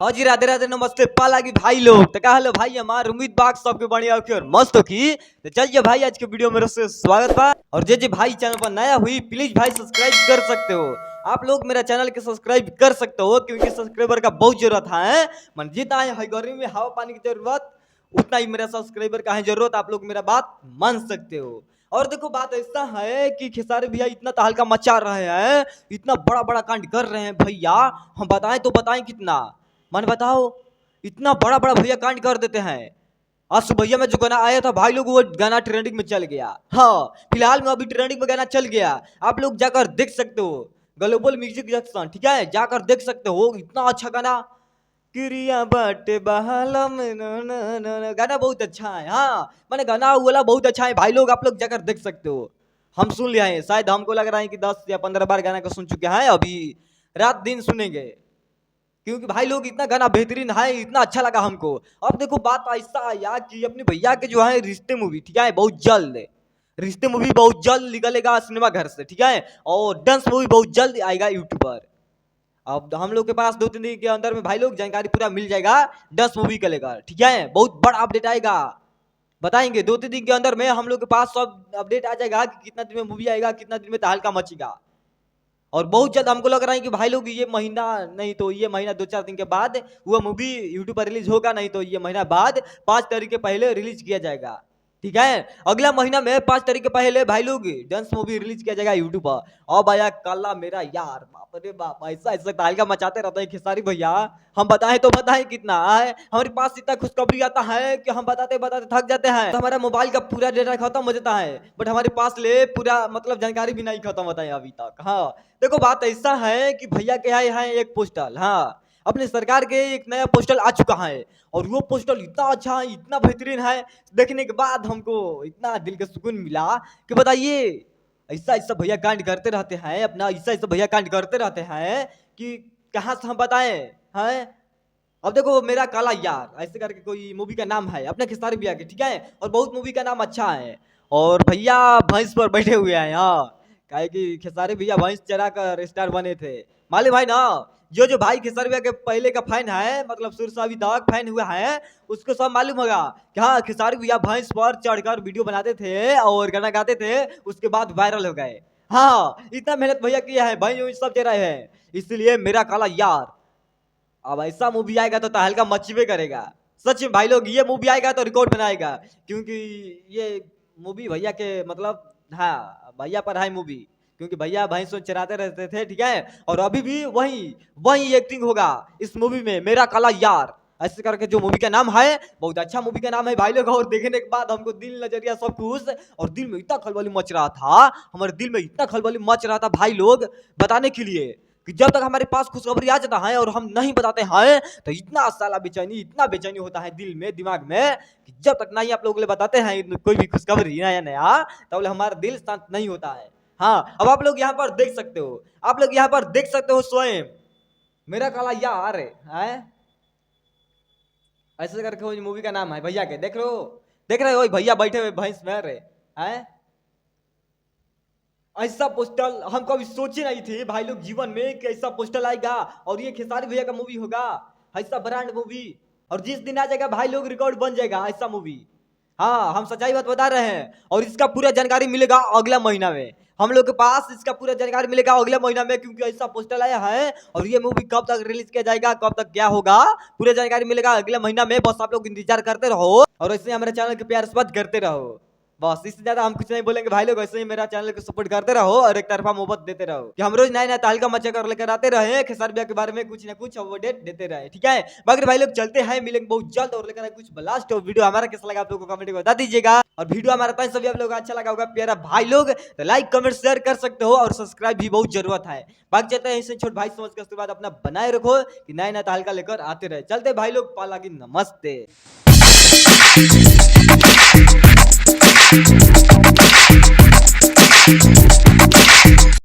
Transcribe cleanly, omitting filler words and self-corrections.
हाँ जी, राधे राधे नमस्ते पाला की भाई लोग तो क्या हाल भाई हमारे उम्मीद बाग सबके बढ़िया की और मस्त हो की। तो चलिए भाई आज के वीडियो में से स्वागत बा। और जे भाई चैनल पर नया हुई प्लीज भाई सब्सक्राइब कर सकते हो। आप लोग मेरा चैनल के सब्सक्राइब कर सकते हो क्योंकि सब्सक्राइबर का बहुत जरूरत है। मन जितना है गर्मी में हवा पानी की जरूरत उतना ही मेरा सब्सक्राइबर का है जरूरत। आप लोग मेरा बात मान सकते हो। और देखो बात ऐसा है कि खेसारी भैया इतना तहलका मचा रहे हैं, इतना बड़ा बड़ा कांड कर रहे हैं भैया। हम बताएं तो बताएं कितना, मन बताओ। इतना बड़ा बड़ा भैया कांड कर देते हैं। आज सुबह में जो गाना आया था भाई लोग वो गाना ट्रेंडिंग में चल गया। हाँ फिलहाल में अभी ट्रेंडिंग में गाना चल गया, आप लोग जाकर देख सकते हो। ग्लोबल म्यूजिक जंक्शन ठीक है, जाकर देख सकते हो। इतना अच्छा गाना क्रिया बाटे बहालम गाना बहुत अच्छा है। हाँ मैंने गाना वाला बहुत अच्छा है भाई लोग, आप लोग जाकर देख सकते हो। हम सुन लिया है, शायद हमको लग रहा है कि 10 या 15 बार गाना को सुन चुके हैं, अभी रात दिन सुनेंगे क्योंकि भाई लोग इतना गाना बेहतरीन है, इतना अच्छा लगा हमको। अब देखो बात ऐसा आया कि अपने भैया के जो है रिश्ते मूवी ठीक है बहुत जल्द, रिश्ते मूवी बहुत जल्द निकलेगा सिनेमा घर से ठीक है। और डांस मूवी बहुत जल्द आएगा यूट्यूब पर। अब हम लोग के पास 2-3 दिन के अंदर में भाई लोग जानकारी पूरा मिल जाएगा डांस मूवी का लेकर ठीक है। बहुत बड़ा अपडेट आएगा, बताएंगे 2-3 दिन के अंदर में हम लोग के पास सब अपडेट आ जाएगा कि कितना दिन में मूवी आएगा, कितना दिन में तहलका मचेगा। और बहुत जल्द हमको लग रहा है कि भाई लोग ये महीना नहीं तो ये महीना 2-4 दिन के बाद वो मूवी यूट्यूब पर रिलीज होगा, नहीं तो ये महीना बाद 5 तारीख के पहले रिलीज किया जाएगा ठीक है। अगला महीना में 5 तारीख के पहले भाई लोग डांस मूवी रिलीज किया जाएगा यूट्यूब पर। अब आया काला मेरा यार, बाप रे बाप ऐसा ऐसा तहलका मचाते रहते हैं खेसारी भैया। हम बताएं तो बताएं कितना है, हमारे पास इतना खुशखबरी आता है कि हम बताते बताते थक जाते हैं। तो हमारा मोबाइल का पूरा डेटा खत्म हो जाता है, बट हमारे पास ले पूरा मतलब जानकारी भी नहीं खत्म होता है अभी तक। हाँ देखो बात ऐसा है कि भैया के आए हैं एक पोस्टल, हाँ अपने सरकार के एक नया पोस्टल आ चुका है। और वो पोस्टल इतना अच्छा है, इतना बेहतरीन है, देखने के बाद हमको इतना दिल का सुकून मिला कि बताइए ऐसा ऐसा भैया कांड करते रहते हैं, अपना ऐसा ऐसा भैया कांड करते रहते हैं कि कहाँ से हम बताएं हैं। अब देखो मेरा काला यार ऐसे करके कोई मूवी का नाम है अपने खेसारी भैया के ठीक है, और बहुत मूवी का नाम अच्छा है। और भैया भैंस पर बैठे हुए हैं, हाँ काहे कि खेसारी भैया भैंस चरा कर स्टार बने थे, मालूम भाई ना। जो भाई खेसारी भैया के पहले का फैन है, मतलब शुरू से अभी तक फैन हुआ है, उसको सब मालूम होगा कि हाँ खेसारी भैया भैंस पर चढ़कर वीडियो बनाते थे और गाना गाते थे, उसके बाद वायरल हो गए। हाँ इतना मेहनत भैया किया है, भैंस सब चरा है, इसलिए मेरा काला यार अब ऐसा मूवी आएगा तो तहलका मचबे करेगा। सच में भाई लोग ये मूवी आएगा तो रिकॉर्ड बनाएगा, क्योंकि ये मूवी भैया के मतलब हाँ भैया पर है मूवी, क्योंकि भैया भैंस चराते रहते थे ठीक है। और अभी भी वही वही एक्टिंग होगा इस मूवी में, मेरा काला यार ऐसे करके जो मूवी का नाम है, बहुत अच्छा मूवी का नाम है भाई लोग। और देखने के बाद हमको दिल नजरिया सब खुश, और दिल में इतना खलबली मच रहा था, हमारे दिल में इतना खलबली मच रहा था भाई लोग बताने के लिए कि जब तक हमारे पास खुशखबरी आ जाता है और हम नहीं बताते हैं तो इतना साला बेचैनी, इतना बेचैनी होता है दिल में दिमाग में कि जब तक नहीं आप लोगों को बताते हैं कोई भी खुशखबरी नया नया, तब हमारा दिल शांत नहीं होता है। हाँ अब आप लोग यहाँ पर देख सकते हो, आप लोग यहाँ पर देख सकते हो स्वयं मेरा काला यार है ऐसे करके वो मूवी का नाम है भैया के, देख लो देख रहे हो भैया बैठे हुए भैंस में रहे हैं। ऐसा पोस्टल हम कभी सोचे नहीं थे भाई लोग जीवन में कि ऐसा पोस्टल आएगा और ये खेसारी भैया का मूवी होगा, ऐसा ब्रांड मूवी। और जिस दिन आ जाएगा भाई लोग रिकॉर्ड बन जाएगा ऐसा मूवी। हाँ हम सच्चाई बात बता रहे हैं, और इसका पूरा जानकारी मिलेगा अगला महीना में। हम लोग के पास इसका पूरा जानकारी मिलेगा अगले महीना में, क्योंकि ऐसा पोस्टर आया है। और ये मूवी कब तक रिलीज किया जाएगा, कब तक क्या होगा, पूरा जानकारी मिलेगा अगले महीना में। बस आप लोग इंतजार करते रहो और ऐसे हमारे चैनल के प्यार से करते रहो, बस इससे ज्यादा हम कुछ नहीं बोलेंगे भाई लोग। ऐसे ही मेरा चैनल को सपोर्ट करते रहो और एक तरफा मोहब्बत देते रहो कि हम रोज नया नया तहलका मचा कर लेकर आते रहे, खेसारी भैया के बारे में कुछ ना कुछ अपडेट देते रहे ठीक है। बाकी भाई लोग चलते हैं, मिलेंगे बहुत जल्द और लेकर कुछ ब्लास्ट। और वीडियो हमारा कैसा लगा आप लोगों को कमेंट में बता दीजिएगा। और वीडियो हमारा था सभी आप लोग अच्छा लगा होगा प्यारा भाई लोग तो लाइक कमेंट शेयर कर सकते हो, और सब्सक्राइब भी बहुत जरूरत है। बाकी चलते हैं, इसे छोट भाई समझ के उसके बाद अपना बनाए रखो कि नया नया तहलका लेकर आते रहे। चलते भाई लोग, पाला की नमस्ते।